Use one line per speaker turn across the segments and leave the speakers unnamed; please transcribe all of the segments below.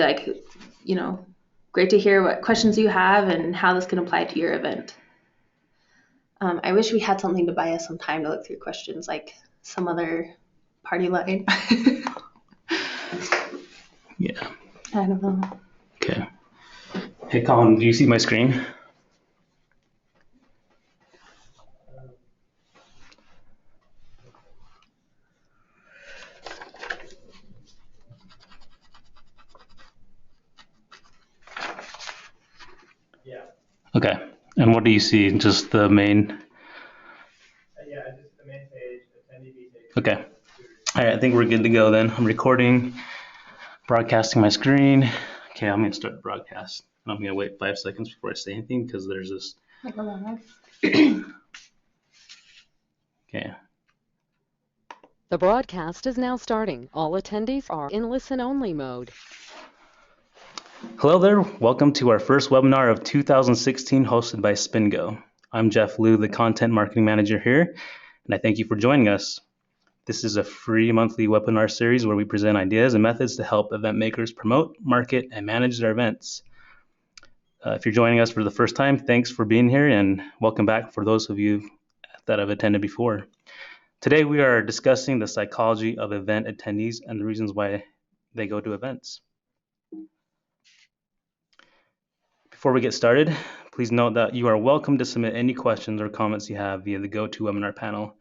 like, great to hear what questions you have and how this can apply to your event. I wish we had something to buy us some time to look through questions, like some other party line.
Yeah.
I don't know.
Okay. Hey, Colin, do you see my screen?
Yeah.
Okay. And what do you see? Just the main?
Yeah, just the main page, attendee page.
Okay. All right, I think we're good to go then. I'm recording, broadcasting my screen. Okay, I'm going to start the broadcast. I'm going to wait 5 seconds before I say anything because there's this. Okay.
The broadcast is now starting. All attendees are in listen-only mode.
Hello there. Welcome to our first webinar of 2016 hosted by SpinGo. I'm Jeff Liu, the Content Marketing Manager here, and I thank you for joining us. This is a free monthly webinar series where we present ideas and methods to help event makers promote, market, and manage their events. If you're joining us for the first time, thanks for being here, and welcome back for those of you that have attended before. Today we are discussing the psychology of event attendees and the reasons why they go to events. Before we get started, please note that you are welcome to submit any questions or comments you have via the GoToWebinar panel.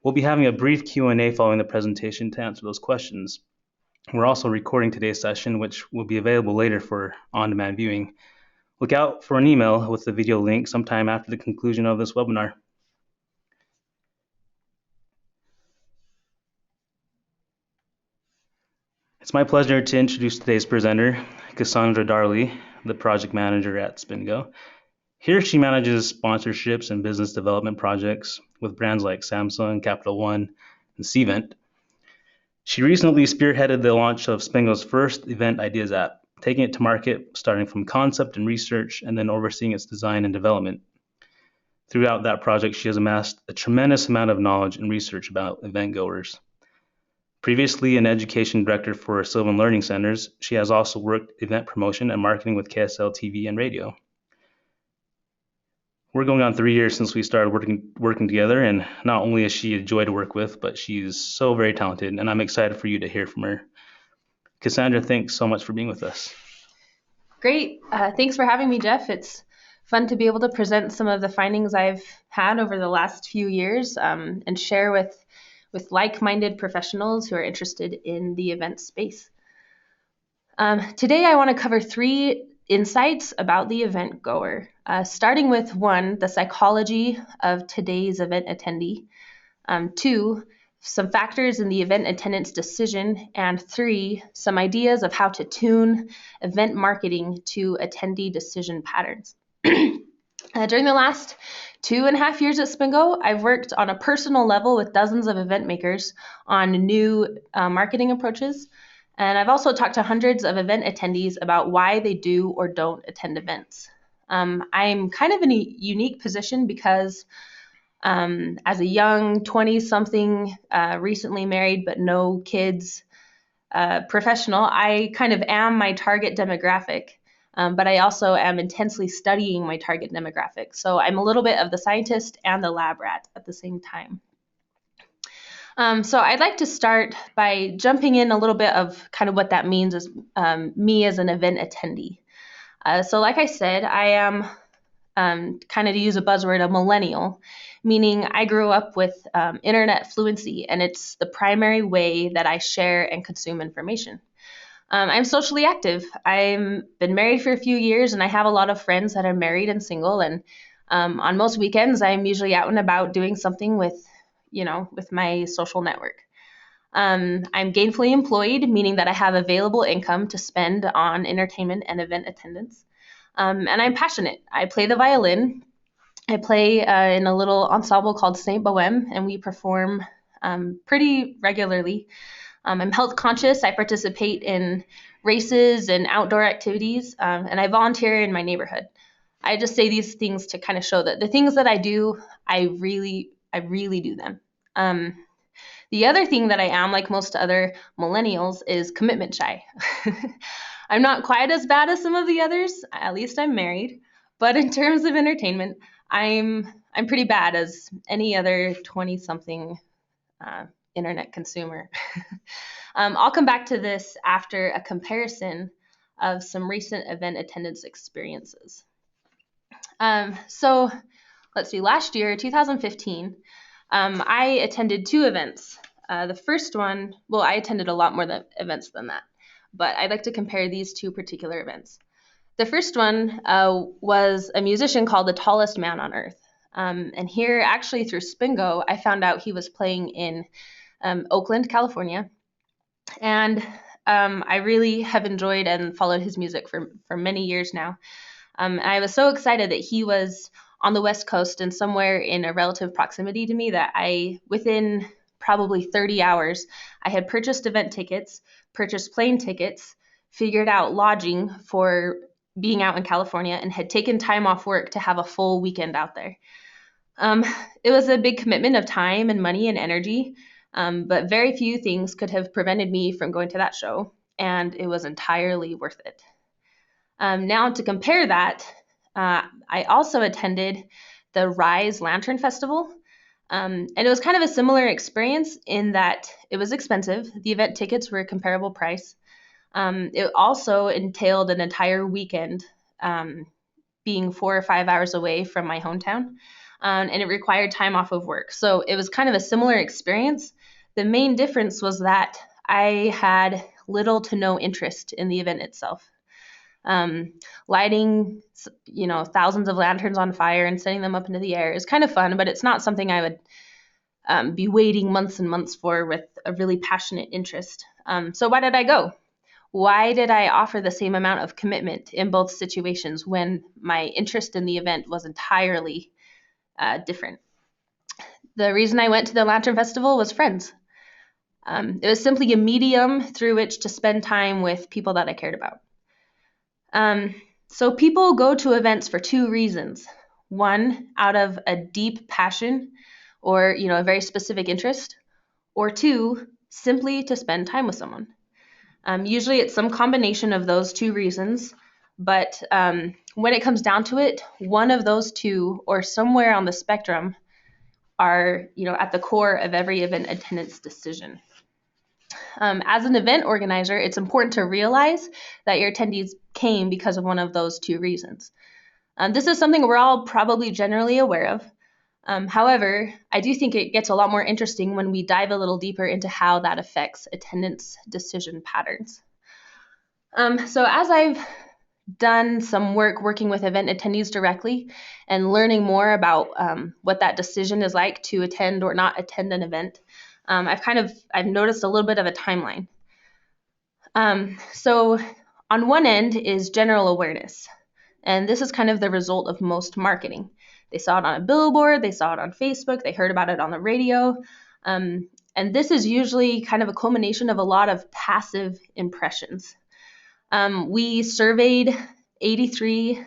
We'll be having a brief Q&A following the presentation to answer those questions. We're also recording today's session, which will be available later for on-demand viewing. Look out for an email with the video link sometime after the conclusion of this webinar. It's my pleasure to introduce today's presenter, Cassandra Darley, the Project Manager at SpinGo. Here she manages sponsorships and business development projects with brands like Samsung, Capital One, and Cvent. She recently spearheaded the launch of SpinGo's first event ideas app, taking it to market starting from concept and research and then overseeing its design and development. Throughout that project, she has amassed a tremendous amount of knowledge and research about event goers. Previously an education director for Sylvan Learning Centers, she has also worked event promotion and marketing with KSL TV and radio. We're going on 3 years since we started working together, and not only is she a joy to work with, but she's so very talented, and I'm excited for you to hear from her. Cassandra, thanks so much for being with us.
Great. Thanks for having me, Jeff. It's fun to be able to present some of the findings I've had over the last few years and share with like-minded professionals who are interested in the event space. Today, I want to cover 3 insights about the event goer, starting with 1, the psychology of today's event attendee, 2, some factors in the event attendant's decision, and 3, some ideas of how to tune event marketing to attendee decision patterns. During the last 2.5 years at SpinGo, I've worked on a personal level with dozens of event makers on new marketing approaches. And I've also talked to hundreds of event attendees about why they do or don't attend events. I'm kind of in a unique position because as a young 20-something, recently married but no kids professional, I kind of am my target demographic. But I also am intensely studying my target demographic. So I'm a little bit of the scientist and the lab rat at the same time. So I'd like to start by jumping in a little bit of kind of what that means as me as an event attendee. So like I said, I am kind of, to use a buzzword, a millennial, meaning I grew up with internet fluency, and it's the primary way that I share and consume information. I'm socially active. I've been married for a few years, and I have a lot of friends that are married and single. And on most weekends, I'm usually out and about doing something with my social network. I'm gainfully employed, meaning that I have available income to spend on entertainment and event attendance. And I'm passionate. I play the violin. I play in a little ensemble called Saint Bohème, and we perform pretty regularly. I'm health conscious. I participate in races and outdoor activities, and I volunteer in my neighborhood. I just say these things to kind of show that the things that I do, I really do them. The other thing that I am, like most other millennials, is commitment shy. I'm not quite as bad as some of the others. At least I'm married. But in terms of entertainment, I'm pretty bad as any other 20-something internet consumer. I'll come back to this after a comparison of some recent event attendance experiences. So let's see, last year, 2015, I attended 2 events. The first one, well, I attended a lot more events than that, but I'd like to compare these 2 particular events. The first one was a musician called the Tallest Man on Earth. And here, actually through SpinGo, I found out he was playing in Oakland, California. And I really have enjoyed and followed his music for many years now. I was so excited that he was on the West Coast and somewhere in a relative proximity to me that within probably 30 hours, I had purchased event tickets, purchased plane tickets, figured out lodging for being out in California, and had taken time off work to have a full weekend out there. It was a big commitment of time and money and energy, but very few things could have prevented me from going to that show, and it was entirely worth it. Now to compare that, I also attended the Rise Lantern Festival, and it was kind of a similar experience in that it was expensive. The event tickets were a comparable price. It also entailed an entire weekend, being 4 or 5 hours away from my hometown, and it required time off of work. So it was kind of a similar experience. The main difference was that I had little to no interest in the event itself. Lighting, thousands of lanterns on fire and setting them up into the air is kind of fun, but it's not something I would be waiting months and months for with a really passionate interest. So why did I go? Why did I offer the same amount of commitment in both situations when my interest in the event was entirely different? The reason I went to the Lantern Festival was friends. It was simply a medium through which to spend time with people that I cared about. So people go to events for 2 reasons. One, out of a deep passion or, a very specific interest, or 2, simply to spend time with someone. Usually it's some combination of those 2 reasons, but when it comes down to it, one of those 2 or somewhere on the spectrum are, at the core of every event attendance decision. As an event organizer, it's important to realize that your attendees came because of one of those 2 reasons. This is something we're all probably generally aware of. However, I do think it gets a lot more interesting when we dive a little deeper into how that affects attendance decision patterns. So as I've done some work working with event attendees directly and learning more about what that decision is like to attend or not attend an event, I've noticed a little bit of a timeline. So on one end is general awareness, and this is kind of the result of most marketing. They saw it on a billboard, they saw it on Facebook, they heard about it on the radio, and this is usually kind of a culmination of a lot of passive impressions. We surveyed 83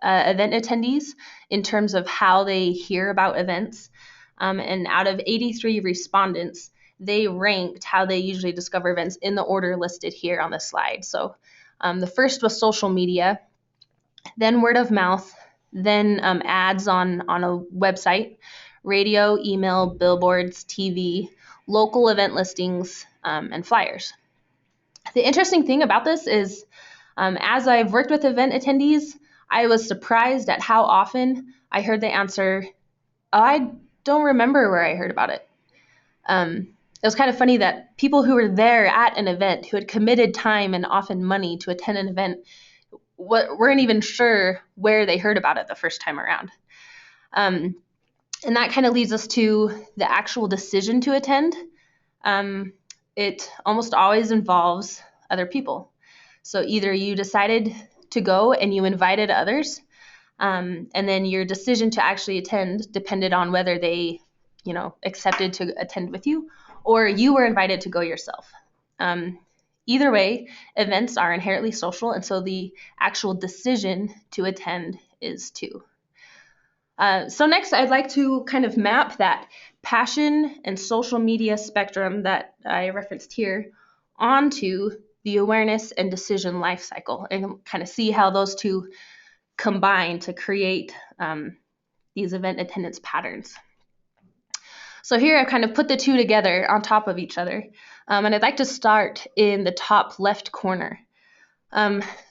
event attendees in terms of how they hear about events. And out of 83 respondents, they ranked how they usually discover events in the order listed here on the slide. So the first was social media, then word of mouth, then ads on a website, radio, email, billboards, TV, local event listings, and flyers. The interesting thing about this is, as I've worked with event attendees, I was surprised at how often I heard the answer, "Oh, I don't remember where I heard about it." It was kind of funny that people who were there at an event, who had committed time and often money to attend an event, weren't even sure where they heard about it the first time around. And that kind of leads us to the actual decision to attend. It almost always involves other people. So either you decided to go and you invited others, and then your decision to actually attend depended on whether they, accepted to attend with you, or you were invited to go yourself. Either way, events are inherently social, and so the actual decision to attend is too. So next, I'd like to kind of map that passion and social media spectrum that I referenced here onto the awareness and decision life cycle, and kind of see how those two combine to create these event attendance patterns. So here I've kind of put the two together on top of each other. And I'd like to start in the top left corner.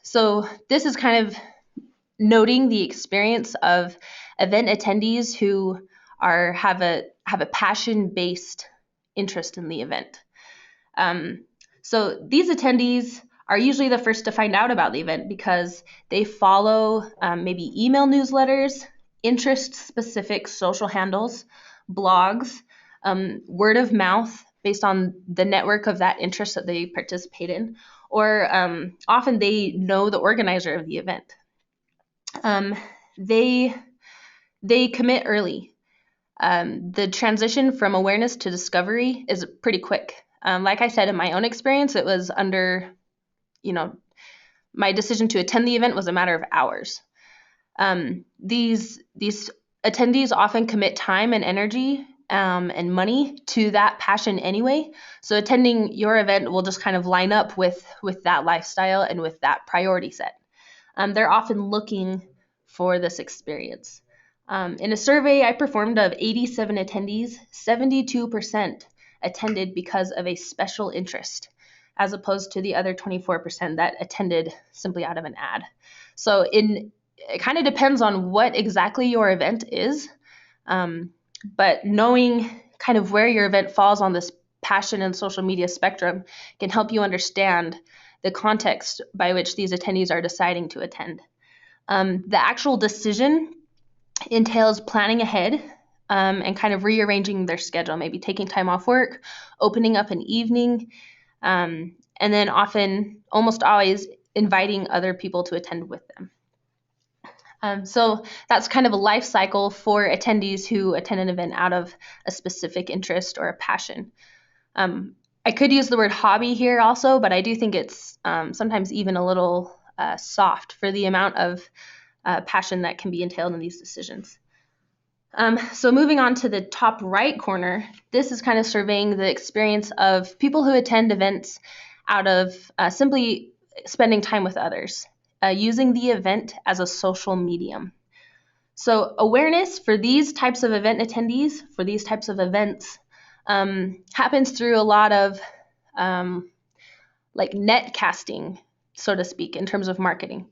So this is kind of noting the experience of event attendees who have a passion-based interest in the event. So these attendees are usually the first to find out about the event because they follow maybe email newsletters, interest-specific social handles, blogs, word of mouth based on the network of that interest that they participate in, or often they know the organizer of the event. They commit early. The transition from awareness to discovery is pretty quick. Like I said, in my own experience, it was my decision to attend the event was a matter of hours. These attendees often commit time and energy and money to that passion anyway. So attending your event will just kind of line up with that lifestyle and with that priority set. They're often looking for this experience. In a survey I performed of 87 attendees, 72% attended because of a special interest, as opposed to the other 24% that attended simply out of an ad. So it kind of depends on what exactly your event is, but knowing kind of where your event falls on this passion and social media spectrum can help you understand the context by which these attendees are deciding to attend. The actual decision entails planning ahead and kind of rearranging their schedule, maybe taking time off work, opening up an evening, and then almost always inviting other people to attend with them. So that's kind of a life cycle for attendees who attend an event out of a specific interest or a passion. I could use the word hobby here also, but I do think it's sometimes even a little soft for the amount of passion that can be entailed in these decisions. So moving on to the top right corner, this is kind of surveying the experience of people who attend events out of simply spending time with others, using the event as a social medium. So awareness for these types of event attendees, for these types of events, happens through a lot of net casting, so to speak, in terms of marketing.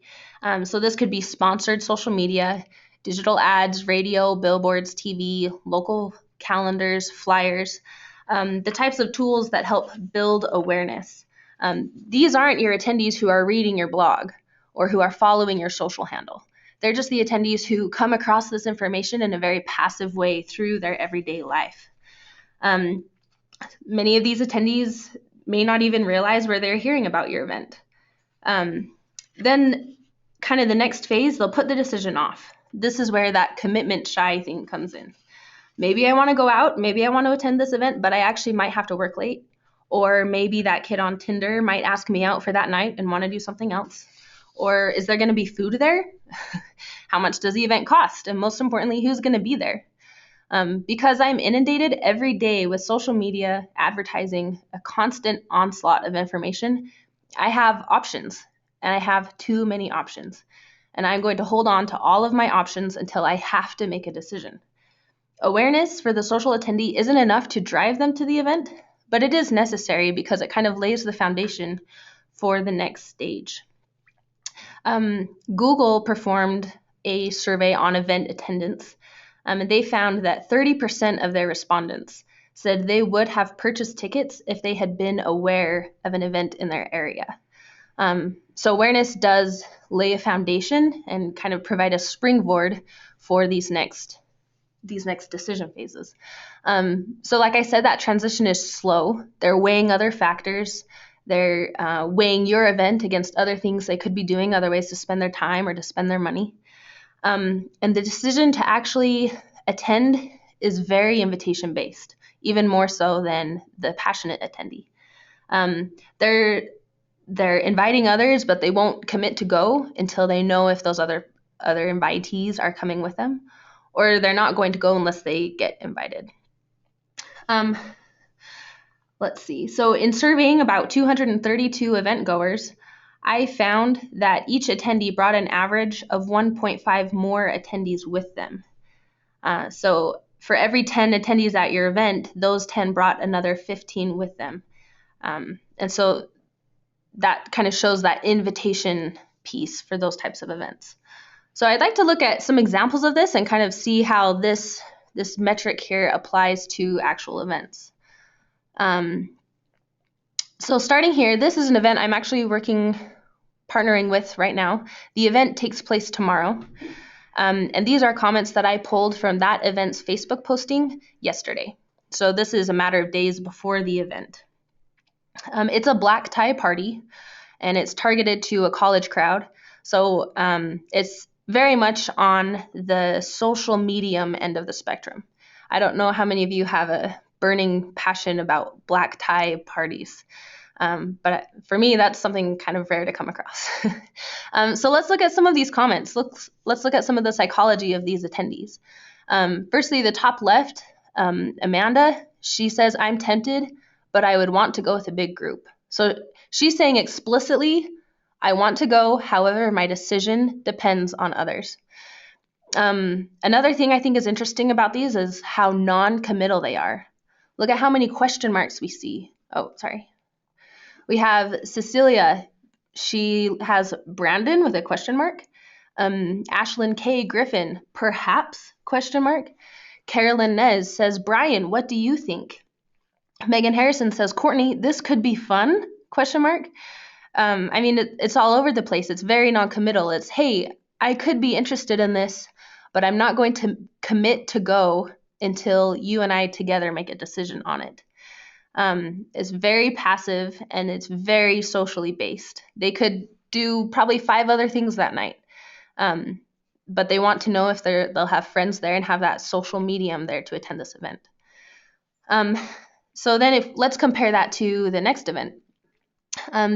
So this could be sponsored social media, digital ads, radio, billboards, TV, local calendars, flyers, the types of tools that help build awareness. These aren't your attendees who are reading your blog or who are following your social handle. They're just the attendees who come across this information in a very passive way through their everyday life. Many of these attendees may not even realize where they're hearing about your event. Then kind of the next phase, they'll put the decision off. This is where that commitment shy thing comes in. Maybe I want to go out, maybe I want to attend this event, but I actually might have to work late. Or maybe that kid on Tinder might ask me out for that night and want to do something else. Or is there going to be food there? How much does the event cost? And most importantly, who's going to be there? Because I'm inundated every day with social media, advertising, a constant onslaught of information, I have options, and I have too many options. And I'm going to hold on to all of my options until I have to make a decision. Awareness for the social attendee isn't enough to drive them to the event, but it is necessary because it kind of lays the foundation for the next stage. Google performed a survey on event attendance, and they found that 30% of their respondents said they would have purchased tickets if they had been aware of an event in their area. So awareness does lay a foundation and kind of provide a springboard for these next decision phases. So like I said, that transition is slow. They're weighing other factors. They're weighing your event against other things they could be doing, other ways to spend their time or to spend their money. And the decision to actually attend is very invitation-based, even more so than the passionate attendee. They're inviting others, but they won't commit to go until they know if those other invitees are coming with them, or they're not going to go unless they get invited. let's see. So in surveying about 232 event goers, I found that each attendee brought an average of 1.5 more attendees with them. So for every 10 attendees at your event, those 10 brought another 15 with them. And so that kind of shows that invitation piece for those types of events. So I'd like to look at some examples of this and kind of see how this metric here applies to actual events. So starting here, this is an event I'm actually partnering with right now. The event takes place tomorrow. And these are comments that I pulled from that event's Facebook posting yesterday. So this is a matter of days before the event. It's a black tie party, and it's targeted to a college crowd. So it's very much on the social medium end of the spectrum. I don't know how many of you have a burning passion about black tie parties. But for me, that's something kind of rare to come across. So let's look at some of these comments. Let's look at some of the psychology of these attendees. Firstly, the top left, Amanda, she says, I'm tempted, but I would want to go with a big group. So she's saying explicitly, I want to go, however, my decision depends on others. Another thing I think is interesting about these is how non-committal they are. Look at how many question marks we see. Oh, sorry. We have Cecilia. She has Brandon with a question mark. Ashlyn K. Griffin, perhaps, question mark. Carolyn Nez says, Brian, what do you think? Megan Harrison says, Courtney, this could be fun, question mark. I mean, it's all over the place. It's very non-committal. It's, hey, I could be interested in this, but I'm not going to commit to go until you and I together make a decision on it. It's very passive and it's very socially based. They could do probably 5 other things that night, but they want to know if they'll have friends there and have that social medium there to attend this event. So then let's compare that to the next event.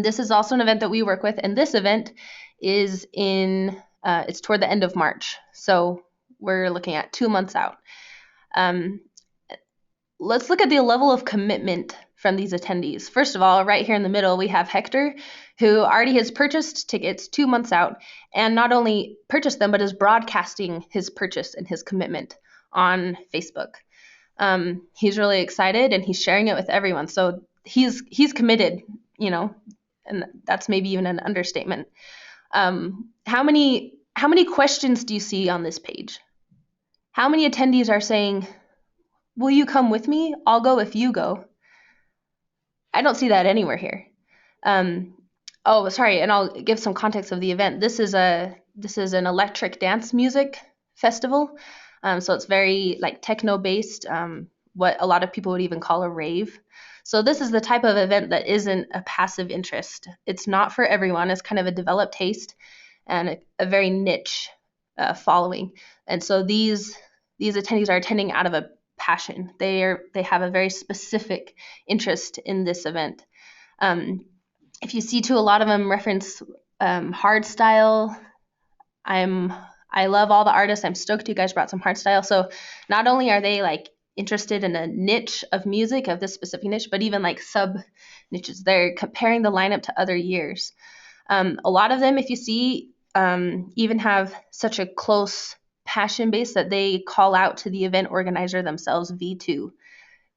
This is also an event that we work with, and this event is it's toward the end of March. So we're looking at 2 months out. Let's look at the level of commitment from these attendees. First of all, right here in the middle, we have Hector, who already has purchased tickets 2 months out, and not only purchased them, but is broadcasting his purchase and his commitment on Facebook. He's really excited, and he's sharing it with everyone. So he's committed, and that's maybe even an understatement. How many questions do you see on this page? How many attendees are saying, will you come with me? I'll go if you go. I don't see that anywhere here. Oh, sorry, and I'll give some context of the event. This is an electric dance music festival. So it's very like techno-based, what a lot of people would even call a rave. So this is the type of event that isn't a passive interest. It's not for everyone. It's kind of a developed taste and a very niche following. And so these attendees are attending out of a passion. They have a very specific interest in this event. If you see too, a lot of them reference hardstyle. I love all the artists. I'm stoked you guys brought some hardstyle. So not only are they like interested in a niche of music, of this specific niche, but even like sub niches. They're comparing the lineup to other years. A lot of them, if you see, even have such a close passion base that they call out to the event organizer themselves, V2.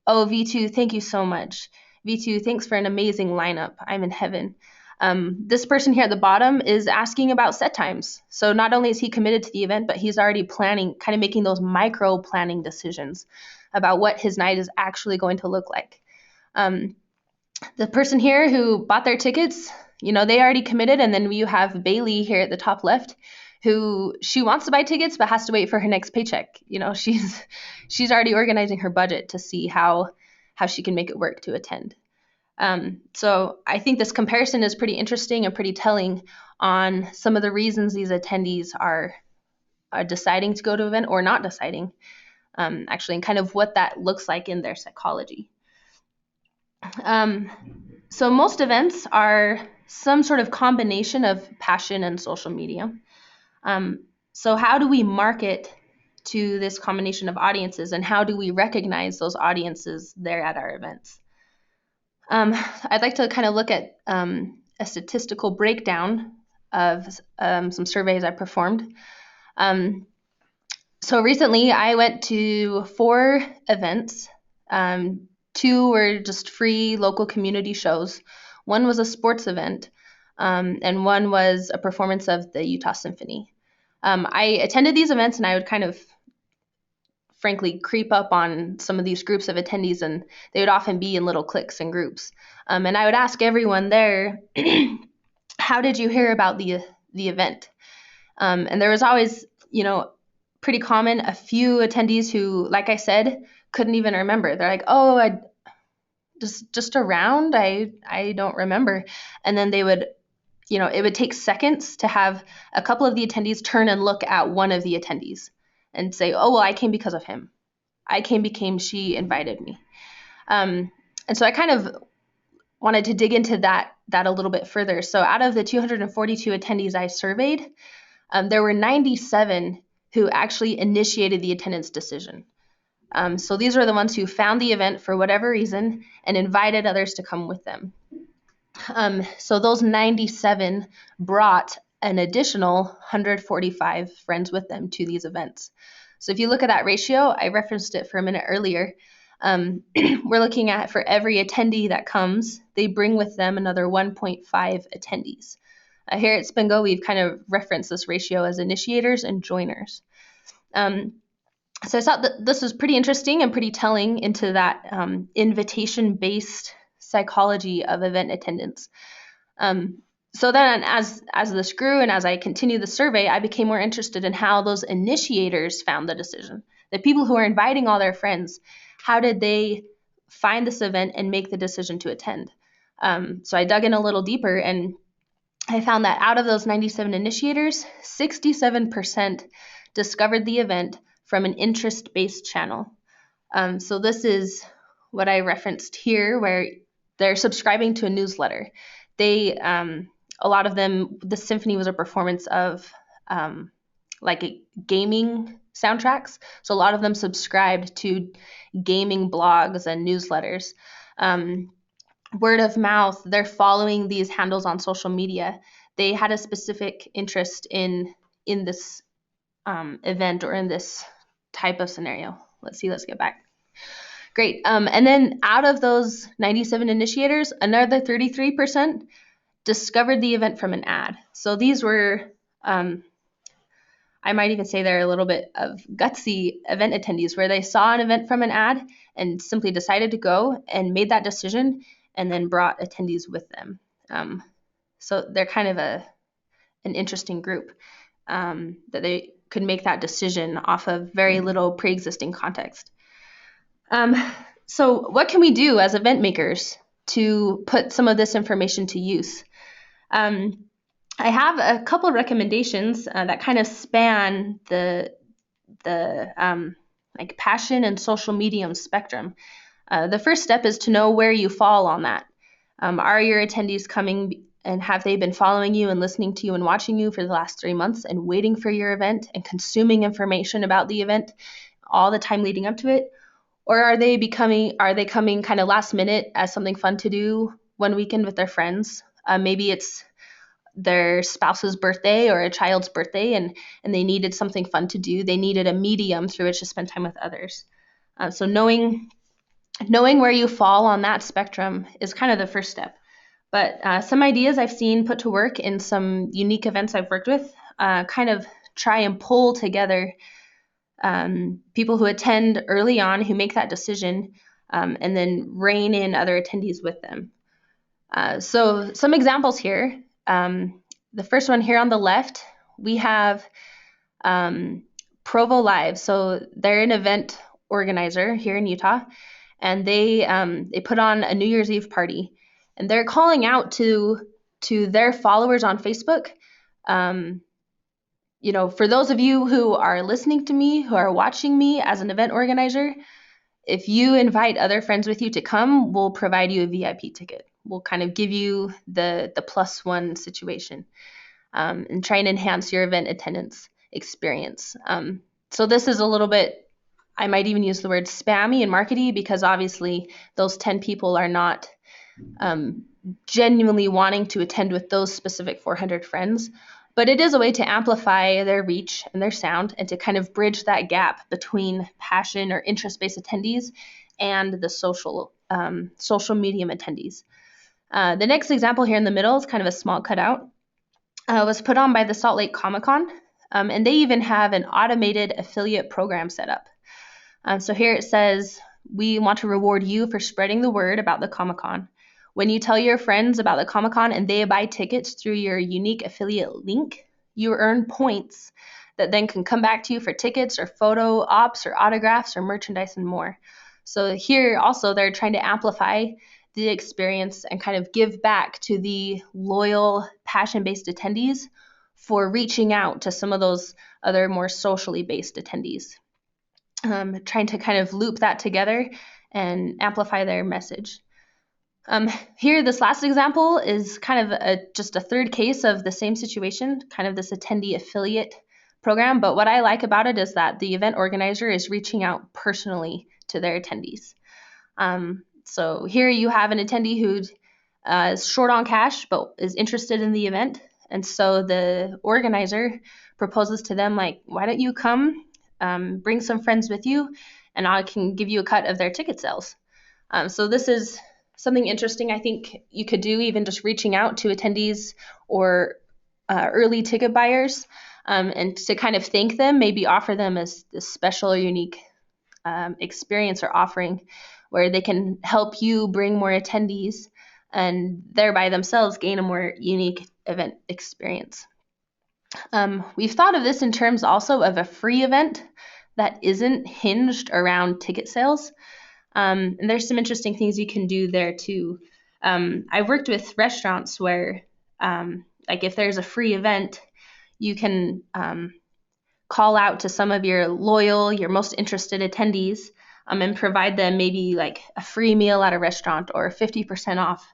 Oh, V2, thank you so much. V2, thanks for an amazing lineup. I'm in heaven. This person here at the bottom is asking about set times. So not only is he committed to the event, but he's already planning, kind of making those micro planning decisions about what his night is actually going to look like. The person here who bought their tickets, they already committed. And then you have Bailey here at the top left, who she wants to buy tickets but has to wait for her next paycheck. She's already organizing her budget to see how she can make it work to attend. So I think this comparison is pretty interesting and pretty telling on some of the reasons these attendees are deciding to go to an event or not deciding, actually, and kind of what that looks like in their psychology. So most events are some sort of combination of passion and social media. So how do we market to this combination of audiences, and how do we recognize those audiences there at our events? I'd like to kind of look at a statistical breakdown of some surveys I performed. So recently I went to 4 events. 2 were just free local community shows. One was a sports event, and one was a performance of the Utah Symphony. I attended these events, and I would kind of frankly creep up on some of these groups of attendees, and they would often be in little cliques and groups. And I would ask everyone there, how did you hear about the event? And there was always, pretty common, a few attendees who, like I said, couldn't even remember. They're like, oh, I just around, I don't remember. And then they would, it would take seconds to have a couple of the attendees turn and look at one of the attendees and say, oh, well, I came because of him. I came because she invited me. And so I kind of wanted to dig into that a little bit further. So out of the 242 attendees I surveyed, there were 97 who actually initiated the attendance decision. So these were the ones who found the event for whatever reason and invited others to come with them. So those 97 brought an additional 145 friends with them to these events. So if you look at that ratio, I referenced it for a minute earlier. We're looking at, for every attendee that comes, they bring with them another 1.5 attendees. Here at SpinGo, we've kind of referenced this ratio as initiators and joiners. So I thought that this was pretty interesting and pretty telling into that invitation-based psychology of event attendance. So then as this grew and as I continued the survey, I became more interested in how those initiators found the decision. The people who are inviting all their friends, how did they find this event and make the decision to attend? So I dug in a little deeper, and I found that out of those 97 initiators, 67% discovered the event from an interest-based channel. So this is what I referenced here, where they're subscribing to a newsletter. They, a lot of them, the symphony was a performance of gaming soundtracks. So a lot of them subscribed to gaming blogs and newsletters. Word of mouth, they're following these handles on social media. They had a specific interest in this event or in this type of scenario. Let's get back. Great. And then out of those 97 initiators, another 33% discovered the event from an ad. So these were, I might even say they're a little bit of gutsy event attendees, where they saw an event from an ad and simply decided to go and made that decision and then brought attendees with them. So they're kind of an interesting group, that they could make that decision off of very little pre-existing context. So what can we do as event makers to put some of this information to use? I have a couple of recommendations that kind of span the passion and social medium spectrum. The first step is to know where you fall on that. Are your attendees coming, and have they been following you and listening to you and watching you for the last 3 months and waiting for your event and consuming information about the event all the time leading up to it? Or are they coming kind of last minute as something fun to do one weekend with their friends? Maybe it's their spouse's birthday or a child's birthday, and they needed something fun to do. They needed a medium through which to spend time with others. So knowing where you fall on that spectrum is kind of the first step. But some ideas I've seen put to work in some unique events I've worked with kind of try and pull together people who attend early on, who make that decision, and then rein in other attendees with them. So some examples here. The first one here on the left, we have Provo Live. So they're an event organizer here in Utah, and they put on a New Year's Eve party, and they're calling out to their followers on Facebook. For those of you who are listening to me, who are watching me as an event organizer, if you invite other friends with you to come, we'll provide you a VIP ticket. We'll kind of give you the +1 situation, and try and enhance your event attendance experience. So this is a little bit, I might even use the word spammy and markety, because obviously those 10 people are not genuinely wanting to attend with those specific 400 friends. But it is a way to amplify their reach and their sound and to kind of bridge that gap between passion or interest-based attendees and the social medium attendees. The next example here in the middle is kind of a small cutout. Was put on by the Salt Lake Comic-Con, and they even have an automated affiliate program set up. So here it says, we want to reward you for spreading the word about the Comic-Con. When you tell your friends about the Comic-Con and they buy tickets through your unique affiliate link, you earn points that then can come back to you for tickets or photo ops or autographs or merchandise and more. So here also they're trying to amplify the experience and kind of give back to the loyal, passion-based attendees for reaching out to some of those other more socially based attendees. Trying to kind of loop that together and amplify their message. Here, this last example is kind of just a third case of the same situation, kind of this attendee affiliate program. But what I like about it is that the event organizer is reaching out personally to their attendees. So here you have an attendee who is short on cash but is interested in the event. And so the organizer proposes to them, like, why don't you come, bring some friends with you, and I can give you a cut of their ticket sales. So this is something interesting I think you could do, even just reaching out to attendees or early ticket buyers, and to kind of thank them, maybe offer them a special or unique experience or offering where they can help you bring more attendees and thereby themselves gain a more unique event experience. We've thought of this in terms also of a free event that isn't hinged around ticket sales. And there's some interesting things you can do there too. I've worked with restaurants where, like if there's a free event, you can call out to some of your loyal, your most interested attendees, and provide them maybe like a free meal at a restaurant or 50% off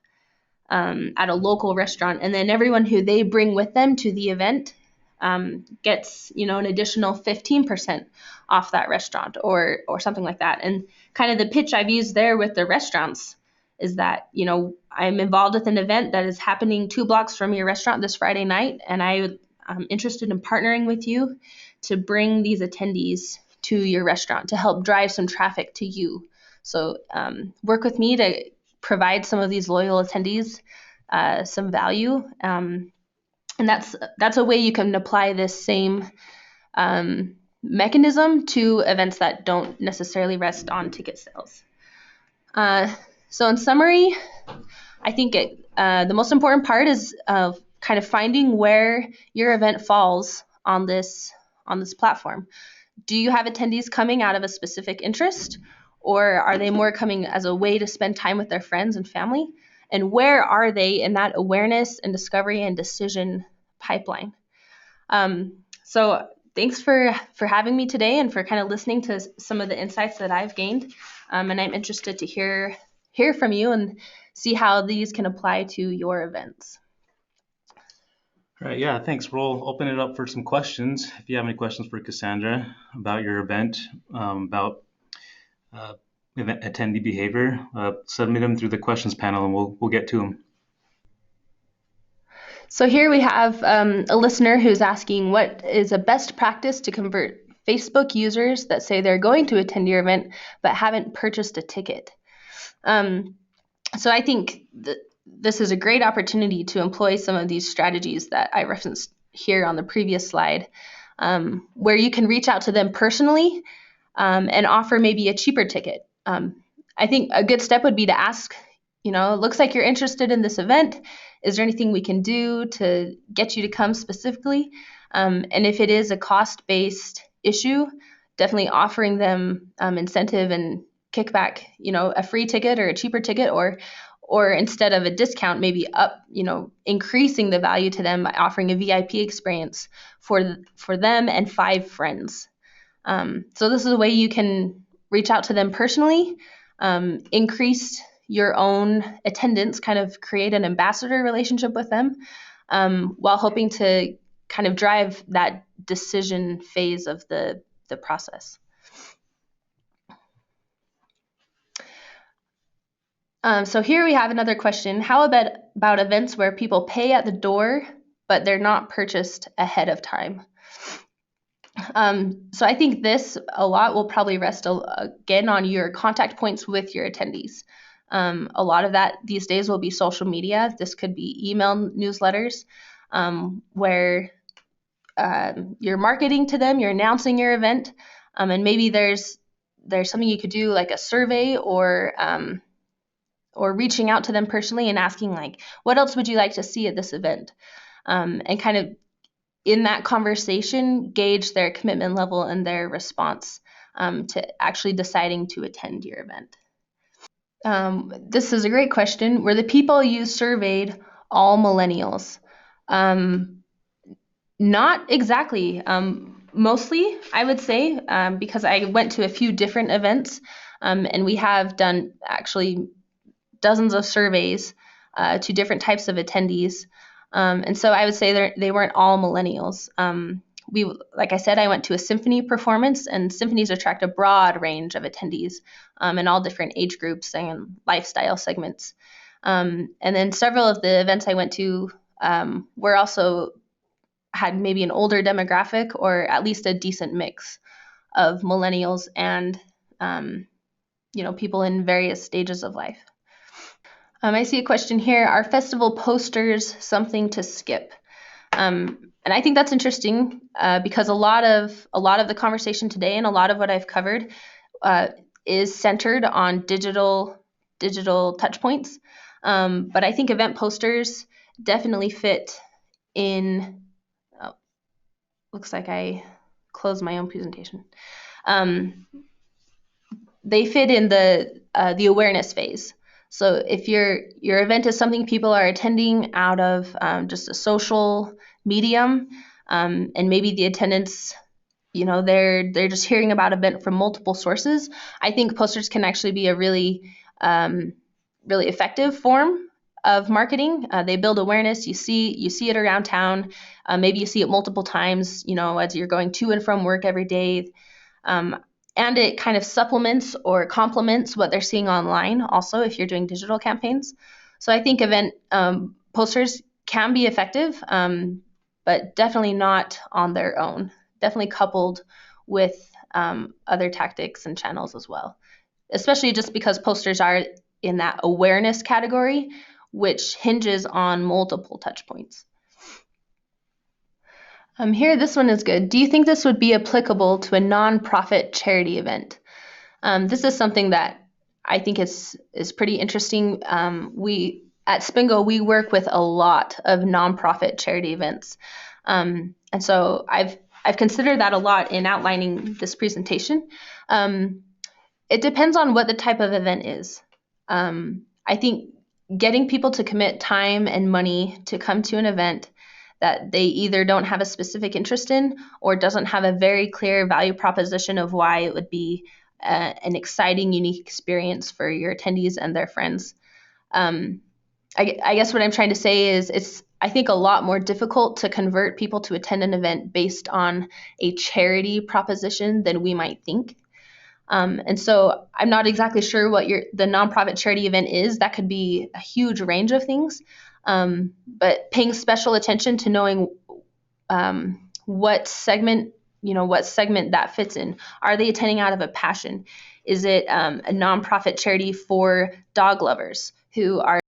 at a local restaurant. And then everyone who they bring with them to the event gets, an additional 15% off that restaurant or something like that. And kind of the pitch I've used there with the restaurants is that, I'm involved with an event that is happening 2 blocks from your restaurant this Friday night, and I'm interested in partnering with you to bring these attendees to your restaurant to help drive some traffic to you. So work with me to provide some of these loyal attendees some value. And that's a way you can apply this same mechanism to events that don't necessarily rest on ticket sales. So in summary, I think the most important part is kind of finding where your event falls on this platform. Do you have attendees coming out of a specific interest, or are they more coming as a way to spend time with their friends and family? And where are they in that awareness and discovery and decision pipeline? So thanks for having me today and for kind of listening to some of the insights that I've gained. And I'm interested to hear from you and see how these can apply to your events.
All right, yeah, thanks. We'll open it up for some questions. If you have any questions for Cassandra about your event, about event attendee behavior, submit them through the questions panel and we'll get to them.
So here we have a listener who's asking, what is a best practice to convert Facebook users that say they're going to attend your event but haven't purchased a ticket? So I think this is a great opportunity to employ some of these strategies that I referenced here on the previous slide, where you can reach out to them personally and offer maybe a cheaper ticket. I think a good step would be to ask, it looks like you're interested in this event. Is there anything we can do to get you to come specifically? And if it is a cost-based issue, definitely offering them incentive and kickback, a free ticket or a cheaper ticket, or instead of a discount, maybe increasing the value to them by offering a VIP experience for them and 5 friends. So this is a way you can reach out to them personally, increase your own attendance, kind of create an ambassador relationship with them, while hoping to kind of drive that decision phase of the process. So here we have another question. How about events where people pay at the door, but they're not purchased ahead of time? So I think this a lot will probably rest again on your contact points with your attendees. A lot of that these days will be social media. This could be email newsletters where you're marketing to them, you're announcing your event, and maybe there's something you could do like a survey or reaching out to them personally and asking like, what else would you like to see at this event? And kind of in that conversation, gauge their commitment level and their response to actually deciding to attend your event. This is a great question. Were the people you surveyed all millennials? Not exactly. Mostly, I would say, because I went to a few different events, and we have done actually dozens of surveys to different types of attendees. And so I would say they weren't all millennials. Like I said, I went to a symphony performance, and symphonies attract a broad range of attendees in all different age groups and lifestyle segments. And then several of the events I went to were also had maybe an older demographic or at least a decent mix of millennials and people in various stages of life. I see a question here. Are festival posters something to skip? And I think that's interesting because a lot of the conversation today and a lot of what I've covered is centered on digital touch points. But I think event posters definitely fit in. Oh, looks like I closed my own presentation. They fit in the awareness phase. So if your event is something people are attending out of just a social medium, and maybe the attendance, they're just hearing about an event from multiple sources, I think posters can actually be a really effective form of marketing. They build awareness. You see it around town. Maybe you see it multiple times, as you're going to and from work every day. And it kind of supplements or complements what they're seeing online also if you're doing digital campaigns. So I think event posters can be effective, but definitely not on their own. Definitely coupled with other tactics and channels as well, especially just because posters are in that awareness category, which hinges on multiple touch points. Here, this one is good. Do you think this would be applicable to a nonprofit charity event? This is something that I think is pretty interesting. We at SpinGo, we work with a lot of nonprofit charity events, and so I've considered that a lot in outlining this presentation. It depends on what the type of event is. I think getting people to commit time and money to come to an event that they either don't have a specific interest in or doesn't have a very clear value proposition of why it would be an exciting, unique experience for your attendees and their friends. I guess what I'm trying to say is it's, I think, a lot more difficult to convert people to attend an event based on a charity proposition than we might think. And so I'm not exactly sure what the nonprofit charity event is. That could be a huge range of things. But paying special attention to knowing what segment that fits in. Are they attending out of a passion? Is it a nonprofit charity for dog lovers who are